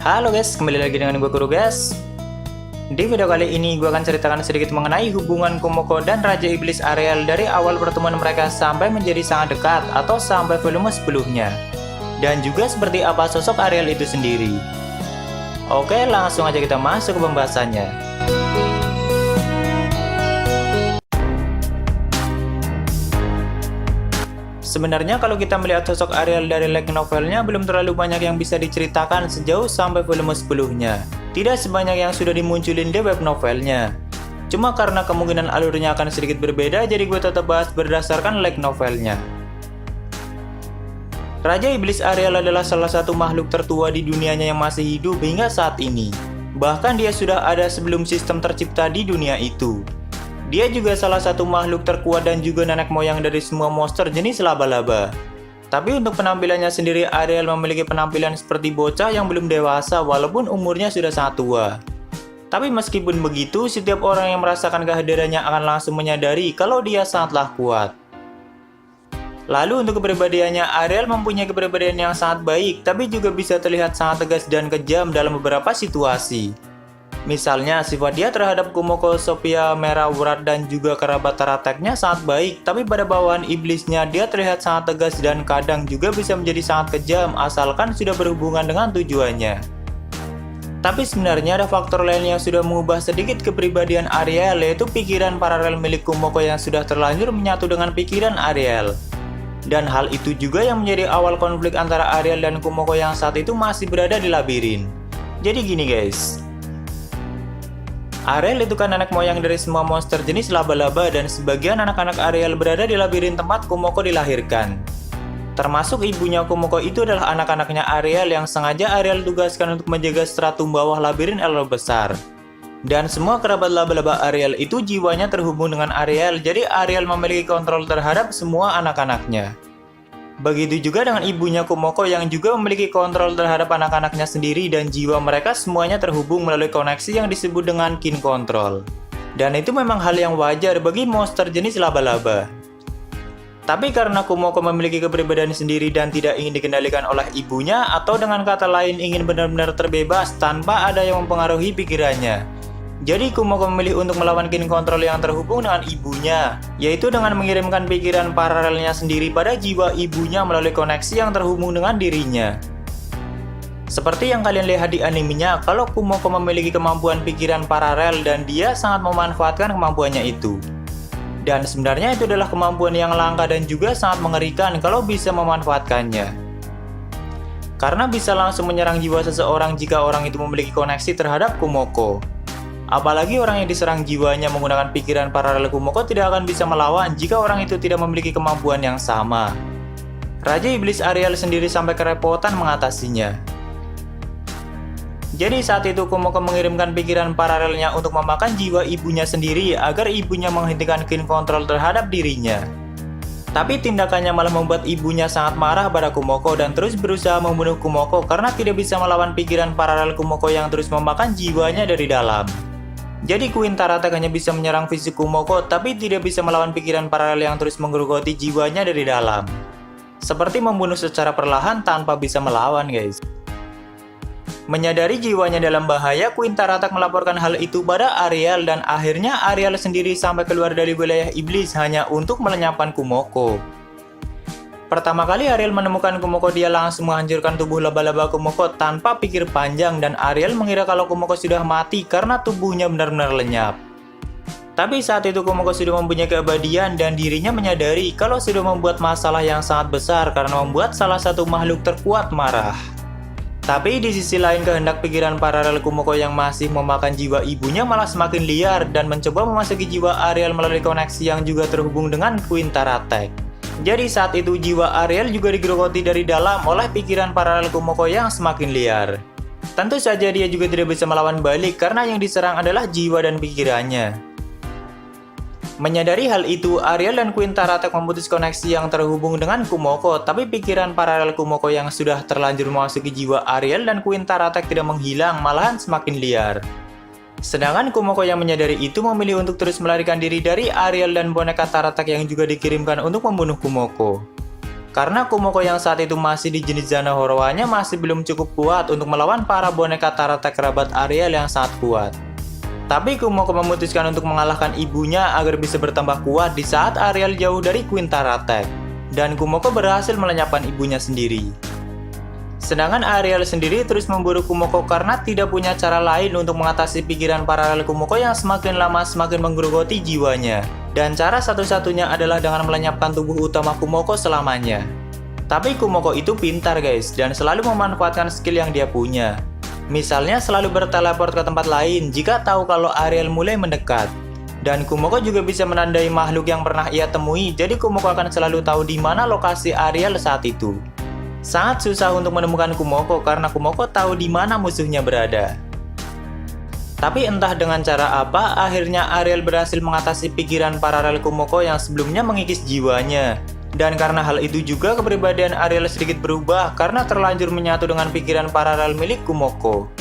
Halo guys, kembali lagi dengan gue Kuro guys. Di video kali ini gue akan ceritakan sedikit mengenai hubungan Kumoko dan Raja Iblis Ariel dari awal pertemuan mereka sampai menjadi sangat dekat atau sampai volume 10-nya. Dan juga seperti apa sosok Ariel itu sendiri. Oke, langsung aja kita masuk ke pembahasannya. Sebenarnya kalau kita melihat sosok Ariel dari light novelnya belum terlalu banyak yang bisa diceritakan sejauh sampai volume 10-nya. Tidak sebanyak yang sudah dimunculin di web novelnya. Cuma karena kemungkinan alurnya akan sedikit berbeda, jadi gue tetap bahas berdasarkan light novelnya. Raja Iblis Ariel adalah salah satu makhluk tertua di dunianya yang masih hidup hingga saat ini. Bahkan dia sudah ada sebelum sistem tercipta di dunia itu. Dia juga salah satu makhluk terkuat dan juga nenek moyang dari semua monster jenis laba-laba. Tapi untuk penampilannya sendiri, Ariel memiliki penampilan seperti bocah yang belum dewasa walaupun umurnya sudah sangat tua. Tapi meskipun begitu, setiap orang yang merasakan kehadirannya akan langsung menyadari kalau dia sangatlah kuat. Lalu untuk kepribadiannya, Ariel mempunyai kepribadian yang sangat baik, tapi juga bisa terlihat sangat tegas dan kejam dalam beberapa situasi. Misalnya, sifat dia terhadap Kumoko, Sophia, Mera, Wrath, dan juga kerabat Tarateknya sangat baik, tapi pada bawahan iblisnya dia terlihat sangat tegas dan kadang juga bisa menjadi sangat kejam asalkan sudah berhubungan dengan tujuannya. Tapi sebenarnya ada faktor lain yang sudah mengubah sedikit kepribadian Ariel, yaitu pikiran paralel milik Kumoko yang sudah terlanjur menyatu dengan pikiran Ariel. Dan hal itu juga yang menjadi awal konflik antara Ariel dan Kumoko yang saat itu masih berada di labirin. Jadi gini guys. Ariel itu kan nenek moyang dari semua monster jenis laba-laba dan sebagian anak-anak Ariel berada di labirin tempat Kumoko dilahirkan. Termasuk ibunya Kumoko itu adalah anak-anaknya Ariel yang sengaja Ariel tugaskan untuk menjaga stratum bawah labirin El besar. Dan semua kerabat laba-laba Ariel itu jiwanya terhubung dengan Ariel, jadi Ariel memiliki kontrol terhadap semua anak-anaknya. Begitu juga dengan ibunya Kumoko yang juga memiliki kontrol terhadap anak-anaknya sendiri dan jiwa mereka semuanya terhubung melalui koneksi yang disebut dengan kin control. Dan itu memang hal yang wajar bagi monster jenis laba-laba. Tapi karena Kumoko memiliki kepribadian sendiri dan tidak ingin dikendalikan oleh ibunya, atau dengan kata lain ingin benar-benar terbebas tanpa ada yang mempengaruhi pikirannya. Jadi Kumoko memilih untuk melawan kin control yang terhubung dengan ibunya, yaitu dengan mengirimkan pikiran paralelnya sendiri pada jiwa ibunya melalui koneksi yang terhubung dengan dirinya. Seperti yang kalian lihat di animenya, kalau Kumoko memiliki kemampuan pikiran paralel dan dia sangat memanfaatkan kemampuannya itu. Dan sebenarnya itu adalah kemampuan yang langka dan juga sangat mengerikan kalau bisa memanfaatkannya. Karena bisa langsung menyerang jiwa seseorang jika orang itu memiliki koneksi terhadap Kumoko. Apalagi orang yang diserang jiwanya menggunakan pikiran paralel Kumoko tidak akan bisa melawan jika orang itu tidak memiliki kemampuan yang sama. Raja Iblis Ariel sendiri sampai kerepotan mengatasinya. Jadi saat itu Kumoko mengirimkan pikiran paralelnya untuk memakan jiwa ibunya sendiri agar ibunya menghentikan kin control terhadap dirinya. Tapi tindakannya malah membuat ibunya sangat marah pada Kumoko dan terus berusaha membunuh Kumoko karena tidak bisa melawan pikiran paralel Kumoko yang terus memakan jiwanya dari dalam. Jadi Queen Taratek hanya bisa menyerang fisik Kumoko tapi tidak bisa melawan pikiran paralel yang terus menggerogoti jiwanya dari dalam. Seperti membunuh secara perlahan tanpa bisa melawan guys. Menyadari jiwanya dalam bahaya, Queen Taratek melaporkan hal itu pada Ariel dan akhirnya Ariel sendiri sampai keluar dari wilayah iblis hanya untuk melenyapkan Kumoko. Pertama kali Ariel menemukan Kumoko, dia langsung menghancurkan tubuh laba-laba Kumoko tanpa pikir panjang dan Ariel mengira kalau Kumoko sudah mati karena tubuhnya benar-benar lenyap. Tapi saat itu Kumoko sudah mempunyai keabadian dan dirinya menyadari kalau sudah membuat masalah yang sangat besar karena membuat salah satu makhluk terkuat marah. Tapi di sisi lain kehendak pikiran paralel Kumoko yang masih memakan jiwa ibunya malah semakin liar dan mencoba memasuki jiwa Ariel melalui koneksi yang juga terhubung dengan Queen Taratek. Jadi saat itu jiwa Ariel juga digerogoti dari dalam oleh pikiran paralel Kumoko yang semakin liar. Tentu saja dia juga tidak bisa melawan balik karena yang diserang adalah jiwa dan pikirannya. Menyadari hal itu, Ariel dan Queen Taratek memutus koneksi yang terhubung dengan Kumoko, tapi pikiran paralel Kumoko yang sudah terlanjur memasuki jiwa Ariel dan Queen Taratek tidak menghilang, malahan semakin liar. Sedangkan Kumoko yang menyadari itu memilih untuk terus melarikan diri dari Ariel dan boneka Taratek yang juga dikirimkan untuk membunuh Kumoko. Karena Kumoko yang saat itu masih di jenis Zanohoroa-nya masih belum cukup kuat untuk melawan para boneka Taratek kerabat Ariel yang sangat kuat. Tapi Kumoko memutuskan untuk mengalahkan ibunya agar bisa bertambah kuat di saat Ariel jauh dari Queen Taratek. Dan Kumoko berhasil melenyapkan ibunya sendiri. Sedangkan Ariel sendiri terus memburu Kumoko karena tidak punya cara lain untuk mengatasi pikiran paralel Kumoko yang semakin lama semakin menggerogoti jiwanya. Dan cara satu-satunya adalah dengan melenyapkan tubuh utama Kumoko selamanya. Tapi Kumoko itu pintar guys, dan selalu memanfaatkan skill yang dia punya. Misalnya selalu berteleport ke tempat lain jika tahu kalau Ariel mulai mendekat. Dan Kumoko juga bisa menandai makhluk yang pernah ia temui, jadi Kumoko akan selalu tahu di mana lokasi Ariel saat itu. Sangat susah untuk menemukan Kumoko karena Kumoko tahu di mana musuhnya berada. Tapi entah dengan cara apa, akhirnya Ariel berhasil mengatasi pikiran paralel Kumoko yang sebelumnya mengikis jiwanya. Dan karena hal itu juga kepribadian Ariel sedikit berubah karena terlanjur menyatu dengan pikiran paralel milik Kumoko.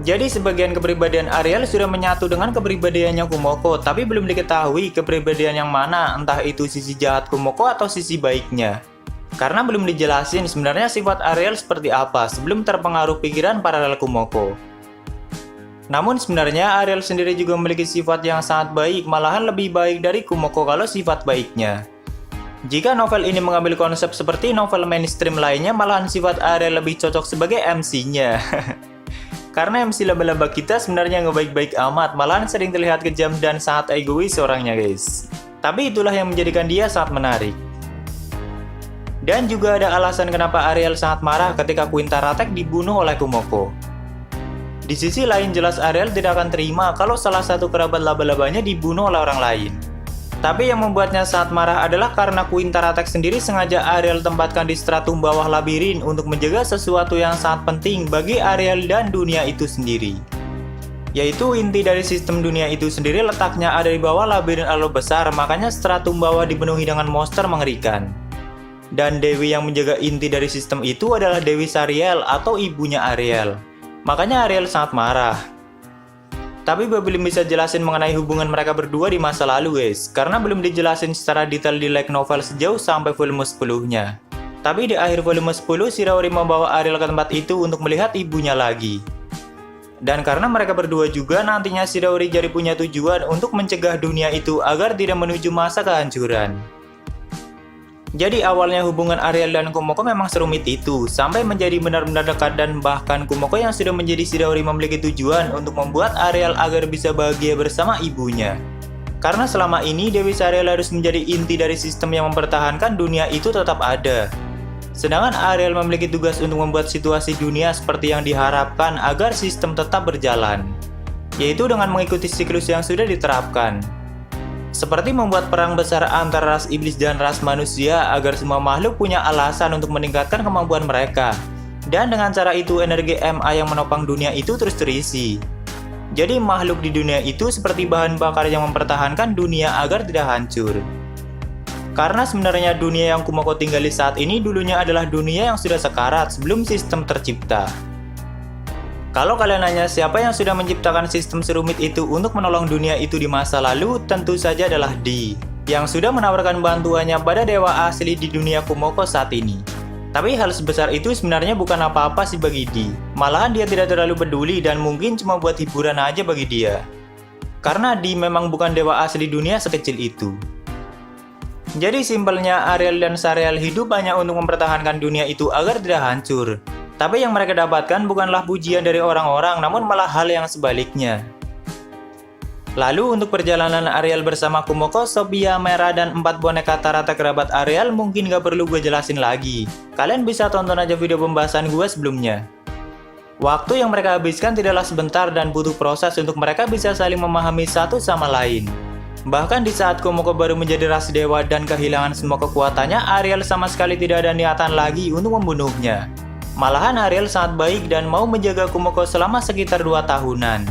Jadi sebagian kepribadian Ariel sudah menyatu dengan kepribadiannya Kumoko, tapi belum diketahui kepribadian yang mana, entah itu sisi jahat Kumoko atau sisi baiknya. Karena belum dijelasin sebenarnya sifat Ariel seperti apa sebelum terpengaruh pikiran paralel Kumoko. Namun sebenarnya Ariel sendiri juga memiliki sifat yang sangat baik, malahan lebih baik dari Kumoko kalau sifat baiknya. Jika novel ini mengambil konsep seperti novel mainstream lainnya, malahan sifat Ariel lebih cocok sebagai MC-nya. Karena MC laba-laba kita sebenarnya nggak baik-baik amat, malahan sering terlihat kejam dan sangat egois orangnya guys. Tapi itulah yang menjadikan dia sangat menarik. Dan juga ada alasan kenapa Ariel sangat marah ketika Queen Taratek dibunuh oleh Kumoko. Di sisi lain jelas Ariel tidak akan terima kalau salah satu kerabat laba-labanya dibunuh oleh orang lain. Tapi yang membuatnya sangat marah adalah karena Queen Taratek sendiri sengaja Ariel tempatkan di stratum bawah labirin untuk menjaga sesuatu yang sangat penting bagi Ariel dan dunia itu sendiri. Yaitu inti dari sistem dunia itu sendiri letaknya ada di bawah labirin alam besar, makanya stratum bawah dipenuhi dengan monster mengerikan. Dan Dewi yang menjaga inti dari sistem itu adalah Dewi Sariel atau ibunya Ariel. Makanya Ariel sangat marah. Tapi belum bisa jelasin mengenai hubungan mereka berdua di masa lalu guys, karena belum dijelasin secara detail di light novel sejauh sampai volume 10-nya. Tapi di akhir volume 10, Shiraori membawa Ariel ke tempat itu untuk melihat ibunya lagi. Dan karena mereka berdua juga nantinya Shiraori jadi punya tujuan untuk mencegah dunia itu agar tidak menuju masa kehancuran. Jadi awalnya hubungan Ariel dan Kumoko memang serumit itu, sampai menjadi benar-benar dekat dan bahkan Kumoko yang sudah menjadi Shiraori memiliki tujuan untuk membuat Ariel agar bisa bahagia bersama ibunya. Karena selama ini Dewi Sariel harus menjadi inti dari sistem yang mempertahankan dunia itu tetap ada. Sedangkan Ariel memiliki tugas untuk membuat situasi dunia seperti yang diharapkan agar sistem tetap berjalan, yaitu dengan mengikuti siklus yang sudah diterapkan. Seperti membuat perang besar antara ras iblis dan ras manusia agar semua makhluk punya alasan untuk meningkatkan kemampuan mereka. Dan dengan cara itu energi MA yang menopang dunia itu terus terisi. Jadi makhluk di dunia itu seperti bahan bakar yang mempertahankan dunia agar tidak hancur. Karena sebenarnya dunia yang Kumoko tinggali saat ini dulunya adalah dunia yang sudah sekarat sebelum sistem tercipta. Kalau kalian nanya siapa yang sudah menciptakan sistem serumit itu untuk menolong dunia itu di masa lalu, tentu saja adalah Di, yang sudah menawarkan bantuannya pada dewa asli di dunia Kumoko saat ini. Tapi hal sebesar itu sebenarnya bukan apa-apa sih bagi Di, malahan dia tidak terlalu peduli dan mungkin cuma buat hiburan aja bagi dia. Karena Di memang bukan dewa asli dunia sekecil itu. Jadi simpelnya Ariel dan Sariel hidup hanya untuk mempertahankan dunia itu agar tidak hancur. Tapi yang mereka dapatkan bukanlah pujian dari orang-orang, namun malah hal yang sebaliknya. Lalu untuk perjalanan Ariel bersama Kumoko, Sophia, Mera, dan 4 boneka Taratek kerabat Ariel mungkin gak perlu gue jelasin lagi. Kalian bisa tonton aja video pembahasan gue sebelumnya. Waktu yang mereka habiskan tidaklah sebentar dan butuh proses untuk mereka bisa saling memahami satu sama lain. Bahkan di saat Kumoko baru menjadi ras dewa dan kehilangan semua kekuatannya, Ariel sama sekali tidak ada niatan lagi untuk membunuhnya. Malahan Ariel sangat baik dan mau menjaga Kumoko selama sekitar 2 tahunan.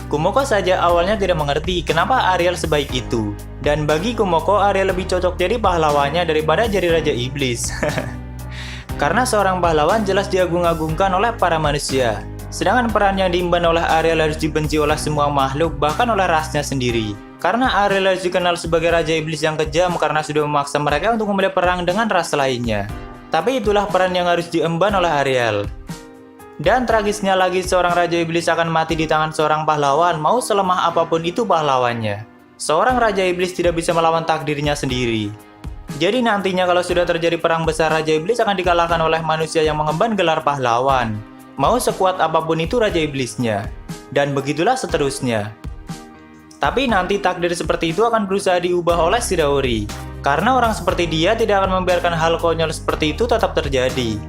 Kumoko saja awalnya tidak mengerti kenapa Ariel sebaik itu. Dan bagi Kumoko, Ariel lebih cocok jadi pahlawannya daripada jadi Raja Iblis. Karena seorang pahlawan jelas diagung-agungkan oleh para manusia. Sedangkan peran yang diemban oleh Ariel harus dibenci oleh semua makhluk, bahkan oleh rasnya sendiri. Karena Ariel harus dikenal sebagai Raja Iblis yang kejam karena sudah memaksa mereka untuk memulai perang dengan ras lainnya. Tapi itulah peran yang harus diemban oleh Ariel. Dan tragisnya lagi, seorang Raja Iblis akan mati di tangan seorang pahlawan, mau selemah apapun itu pahlawannya. Seorang Raja Iblis tidak bisa melawan takdirnya sendiri. Jadi nantinya kalau sudah terjadi perang besar, Raja Iblis akan dikalahkan oleh manusia yang mengemban gelar pahlawan. Mau sekuat apapun itu Raja Iblisnya. Dan begitulah seterusnya. Tapi nanti takdir seperti itu akan berusaha diubah oleh Chidori. Karena orang seperti dia tidak akan membiarkan hal konyol seperti itu tetap terjadi.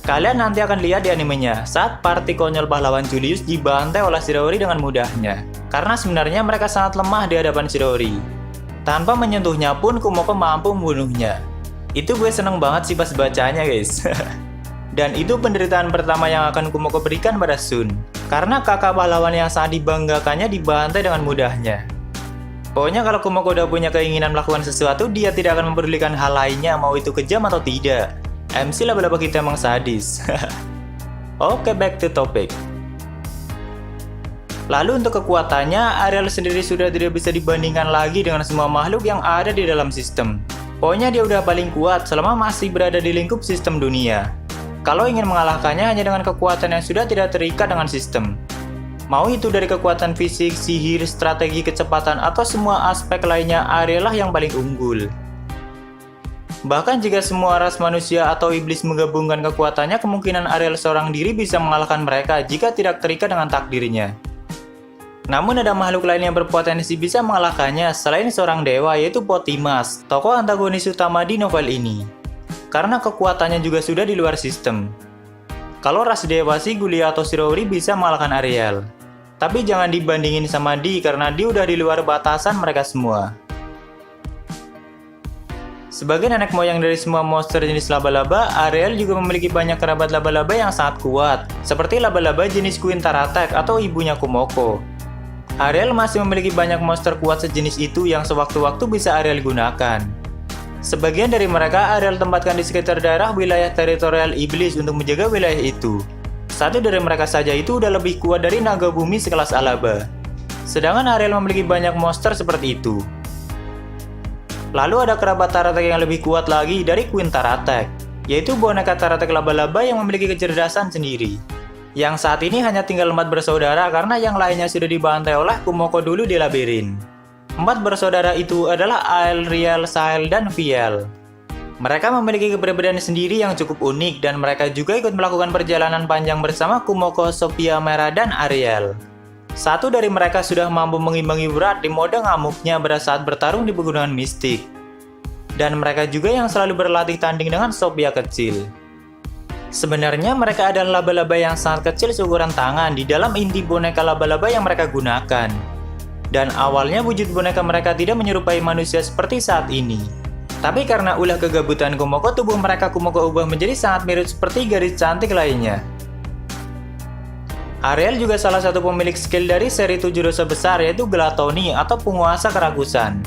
Kalian nanti akan lihat di animenya, saat party konyol pahlawan Julius dibantai oleh Chidori dengan mudahnya. Karena sebenarnya mereka sangat lemah di hadapan Chidori. Tanpa menyentuhnya pun Kumoko mampu membunuhnya. Itu gue seneng banget sih pas bacanya guys. Dan itu penderitaan pertama yang akan Kumoko berikan pada Shun. Karena kakak pahlawan yang sangat dibanggakannya dibantai dengan mudahnya. Pokoknya kalau Kumoko udah punya keinginan melakukan sesuatu, dia tidak akan mempedulikan hal lainnya mau itu kejam atau tidak. MC laba-laba kita emang sadis. Oke, back to topic. Lalu untuk kekuatannya, Ariel sendiri sudah tidak bisa dibandingkan lagi dengan semua makhluk yang ada di dalam sistem. Pokoknya dia udah paling kuat selama masih berada di lingkup sistem dunia. Kalau ingin mengalahkannya hanya dengan kekuatan yang sudah tidak terikat dengan sistem. Mau itu dari kekuatan fisik, sihir, strategi, kecepatan, atau semua aspek lainnya, Ariel lah yang paling unggul. Bahkan jika semua ras manusia atau iblis menggabungkan kekuatannya, kemungkinan Ariel seorang diri bisa mengalahkan mereka jika tidak terikat dengan takdirnya. Namun ada makhluk lain yang berpotensi bisa mengalahkannya selain seorang dewa, yaitu Potimas, tokoh antagonis utama di novel ini. Karena kekuatannya juga sudah di luar sistem. Kalau ras dewa sih Gulia atau Chidori bisa mengalahkan Ariel. Tapi jangan dibandingin sama Di karena Di udah di luar batasan mereka semua. Sebagai nenek moyang dari semua monster jenis laba-laba, Ariel juga memiliki banyak kerabat laba-laba yang sangat kuat, seperti laba-laba jenis Queen Taratek atau ibunya Kumoko. Ariel masih memiliki banyak monster kuat sejenis itu yang sewaktu-waktu bisa Ariel gunakan. Sebagian dari mereka Ariel tempatkan di sekitar daerah wilayah teritorial iblis untuk menjaga wilayah itu. Satu dari mereka saja itu udah lebih kuat dari naga bumi sekelas Alaba. Sedangkan Ariel memiliki banyak monster seperti itu. Lalu ada kerabat Taratek yang lebih kuat lagi dari Queen Taratek, yaitu boneka Taratek laba-laba yang memiliki kecerdasan sendiri. Yang saat ini hanya tinggal 4 bersaudara karena yang lainnya sudah dibantai oleh Kumoko dulu di labirin. 4 bersaudara itu adalah Ael, Riel, Sael, dan Viel. Mereka memiliki keberadaan sendiri yang cukup unik dan mereka juga ikut melakukan perjalanan panjang bersama Kumoko, Sophia Merah, dan Ariel. Satu dari mereka sudah mampu mengimbangi berat di mode ngamuknya pada saat bertarung di pegunungan mistik. Dan mereka juga yang selalu berlatih tanding dengan Sophia kecil. Sebenarnya mereka adalah laba-laba yang sangat kecil seukuran tangan di dalam inti boneka laba-laba yang mereka gunakan. Dan awalnya wujud boneka mereka tidak menyerupai manusia seperti saat ini. Tapi karena ulah kegabutan Kumoko, tubuh mereka Kumoko ubah menjadi sangat mirip seperti gadis cantik lainnya. Ariel juga salah satu pemilik skill dari seri 7 dosa besar, yaitu Gluttony atau penguasa kerakusan.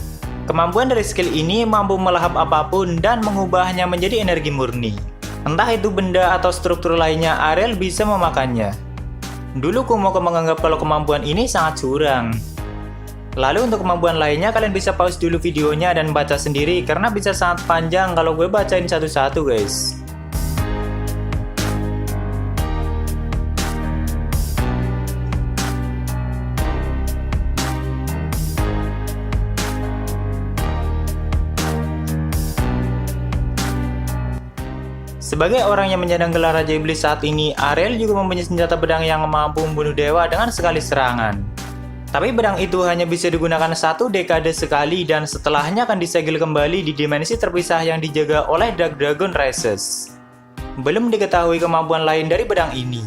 Kemampuan dari skill ini mampu melahap apapun dan mengubahnya menjadi energi murni. Entah itu benda atau struktur lainnya, Ariel bisa memakannya. Dulu Kumoko menganggap kalau kemampuan ini sangat curang. Lalu untuk kemampuan lainnya kalian bisa pause dulu videonya dan baca sendiri karena bisa sangat panjang kalau gue bacain satu-satu guys. Sebagai orang yang menyandang gelar Raja Iblis saat ini, Ariel juga mempunyai senjata pedang yang mampu membunuh dewa dengan sekali serangan. Tapi pedang itu hanya bisa digunakan 1 dekade sekali dan setelahnya akan disegel kembali di dimensi terpisah yang dijaga oleh Dark Dragon Races. Belum diketahui kemampuan lain dari pedang ini.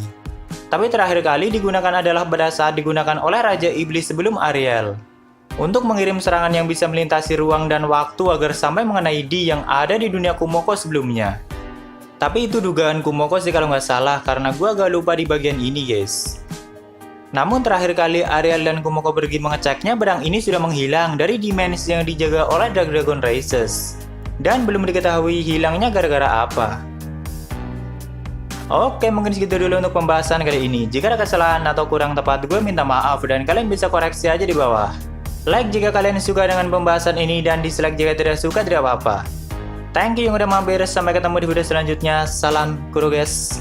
Tapi terakhir kali digunakan adalah pada saat digunakan oleh Raja Iblis sebelum Ariel. Untuk mengirim serangan yang bisa melintasi ruang dan waktu agar sampai mengenai Di yang ada di dunia Kumoko sebelumnya. Tapi itu dugaan Kumoko sih kalau nggak salah karena gue agak lupa di bagian ini guys. Namun terakhir kali Ariel dan Kumoko pergi mengeceknya, pedang ini sudah menghilang dari dimensi yang dijaga oleh Dark Dragon Races. Dan belum diketahui hilangnya gara-gara apa. Oke, mungkin segitu dulu untuk pembahasan kali ini. Jika ada kesalahan atau kurang tepat, gue minta maaf dan kalian bisa koreksi aja di bawah. Like jika kalian suka dengan pembahasan ini dan dislike jika tidak suka, tidak apa-apa. Thank you yang udah mampir, sampai ketemu di video selanjutnya. Salam Kuro guys.